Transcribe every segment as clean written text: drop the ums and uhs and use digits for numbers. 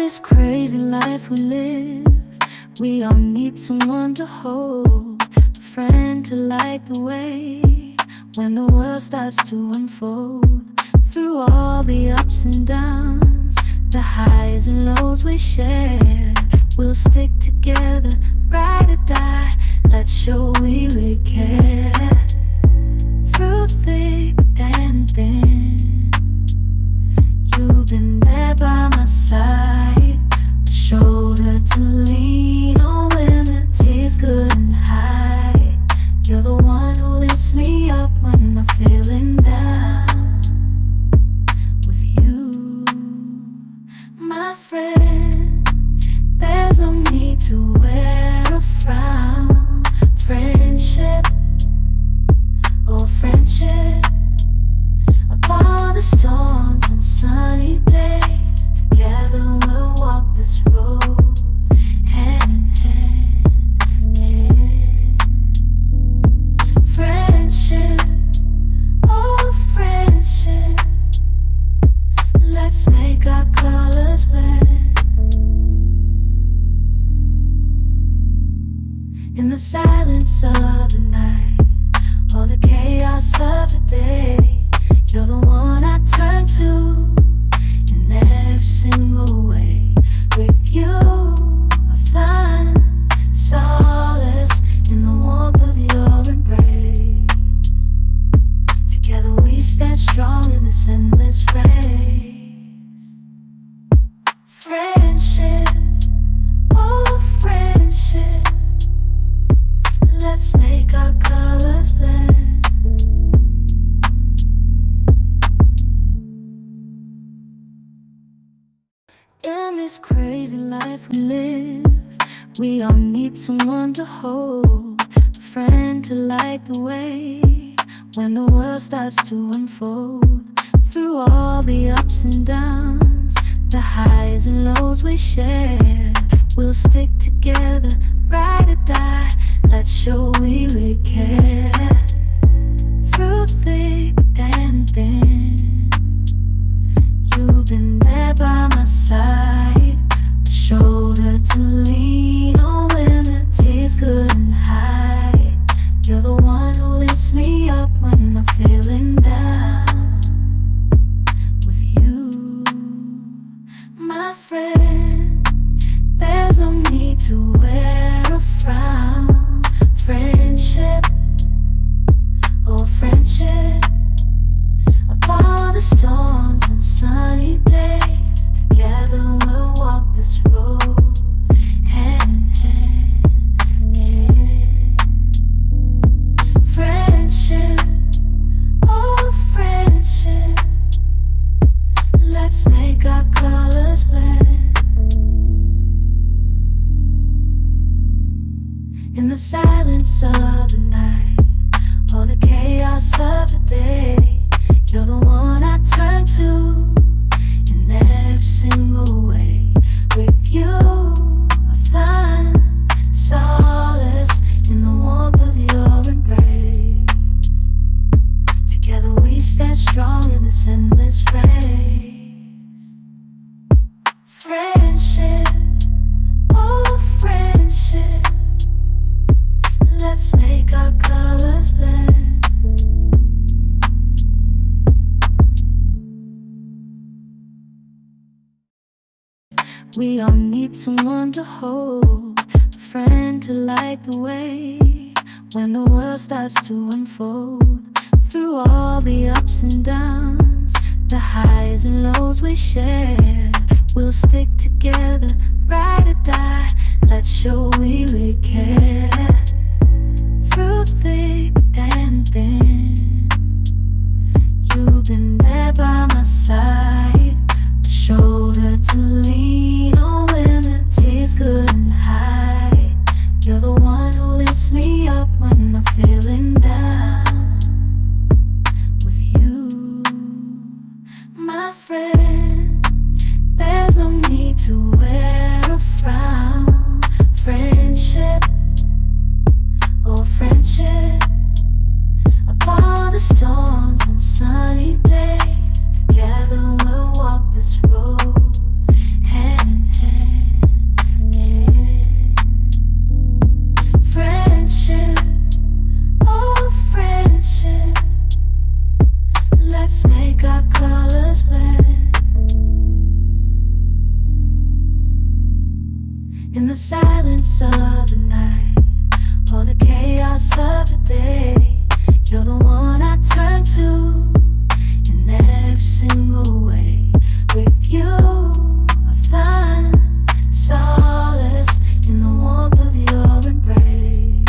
this crazy life we live, we all need someone to hold, a friend to light the way when the world starts to unfold. Through all the ups and downs, the highs and lows we share, we'll stick together, ride or die. Let's show we really care. Through thick and thin, you've been there by my side, a shoulder to lean on when the tears couldn't hide. You're the one who lifts me up when I'm feeling down. With you, my friend, there's no need to wear a frown. Friendship, oh friendship, upon the storms and sunny days, together we'll walk this road, hand in hand. Friendship, oh friendship, let's make our colors blend. In the silence of the night, or the chaos of the day, you're the one I turn to in every single way. With you, I find solace in the warmth of your embrace. Together we stand strong in this endless race. Friendship, oh friendship, let's make our colors blend. In this crazy life we live, we all need someone to hold, a friend to light the way when the world starts to unfold. Through all the ups and downs, the highs and lows we share, we'll stick together, ride or die. Let's show we really care. Through thick and thin, you've been there by my side, a shoulder to lean on when the tears couldn't hide. You're the one who lifts me up when I'm feeling down. With you, my friend, there's no need to wear a frown. Friendship, oh friendship, upon the storms and sunny days, together we'll walk this road, hand in hand. Friendship, oh friendship, let's make our colors blend. In the silence of the night, or the chaos of the day, you're the one I turn to in every single way. With you, I find solace in the warmth of your embrace. Together we stand strong in this endless race. Friendship, oh friendship, let's make our colors blend. We all need someone to hold, a friend to light the way when the world starts to unfold. Through all the ups and downs, the highs and lows we share, we'll stick together, ride or die. Let's show we really care. Through thick and thin, you've been there by my side, a shoulder to lean on when the tears couldn't hide. You're the one who lifts me up when I'm feeling down. With you, my friend, there's no need to wear a frown. Friendship, oh friendship, upon the storms and sunny days, together we'll walk this road, hand in hand. In the silence of the night, or the chaos of the day, you're the one I turn to in every single way. With you, I find solace in the warmth of your embrace.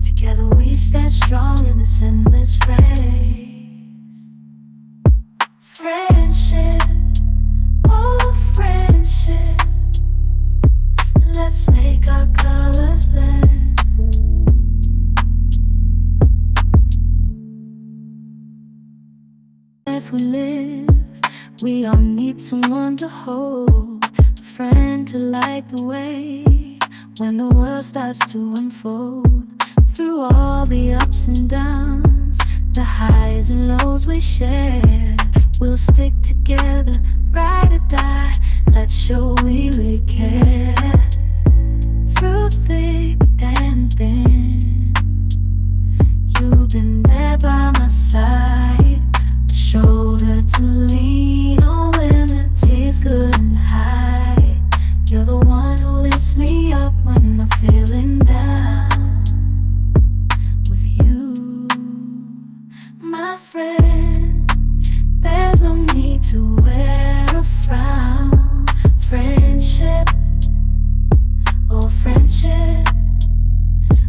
Together we stand strong in this endless race. Friendship, oh friendship, let's make our colors blend. If we live, we all need someone to hold, a friend to light the way when the world starts to unfold. Through all the ups and downs, the highs and lows we share, we'll stick together, ride or die. Let's show we really care. Through thick and thin, you've been there by my side, a shoulder to lean on when the tears couldn't hide. You're the one who lifts me up when I'm feeling down. With you, my friend, there's no need to wear a frown. Friendship, oh friendship,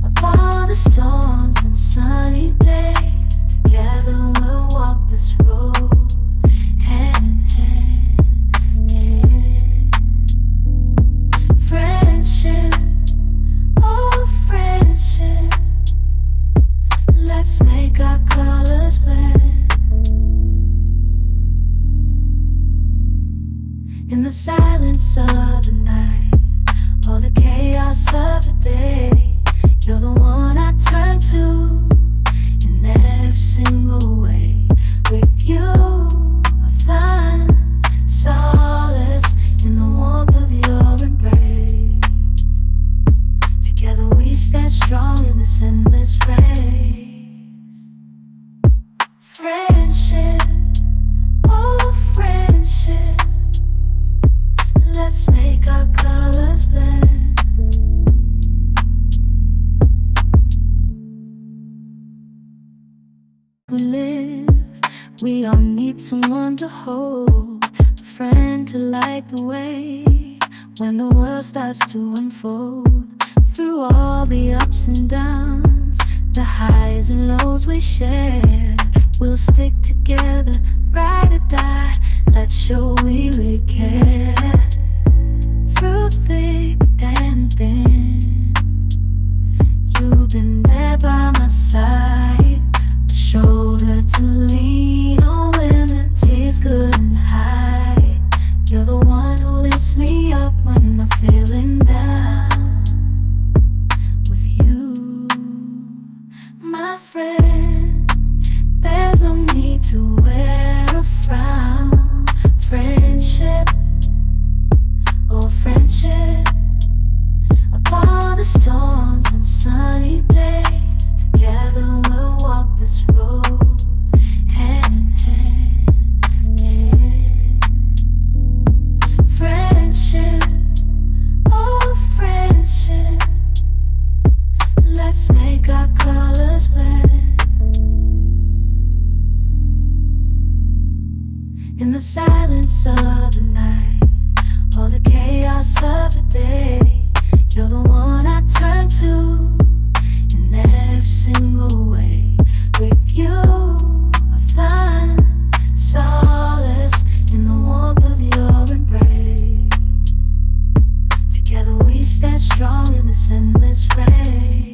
upon the storms and sunny days, together we'll walk this road, hand in hand. Friendship, oh friendship, let's make our colors blend. In the silence of the night, or the chaos of the day, you're the one I turn to in every single way. With you, I find solace in the warmth of your embrace. Together we stand strong in this endless race. Friendship, oh friendship, let's make our colors blend. We live, we all need someone to hold, a friend to light the way when the world starts to unfold. Through all the ups and downs, the highs and lows we share, we'll stick together, ride or die. Let's show we really care. Through thick and thin, you've been there by my side, a shoulder to lean on when the tears couldn't hide. You're the one who lifts me up when I'm feeling down. With you, my friend, there's no need to wear a frown. Friendship, oh friendship, upon the storms and sunny days, together we'll walk this road, hand in hand. Friendship, oh friendship, let's make our colors blend. In the silence of the night, or the chaos of the day, you're the one I turn to in every single way. With you, I find solace in the warmth of your embrace. Together we stand strong in this endless race.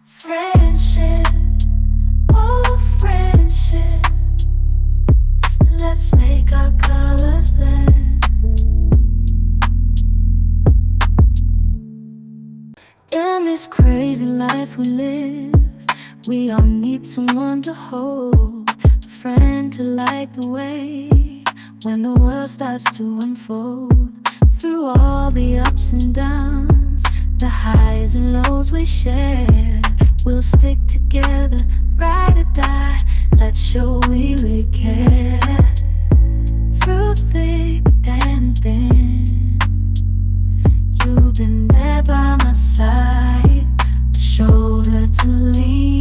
Friendship, oh friendship, let's make our colors blend. In this crazy life we live, we all need someone to hold, a friend to light the way when the world starts to unfold. Through all the ups and downs, the highs and lows we share, we'll stick together, ride or die. Let's show we really care. Through thick and thin, my side, a shoulder to lean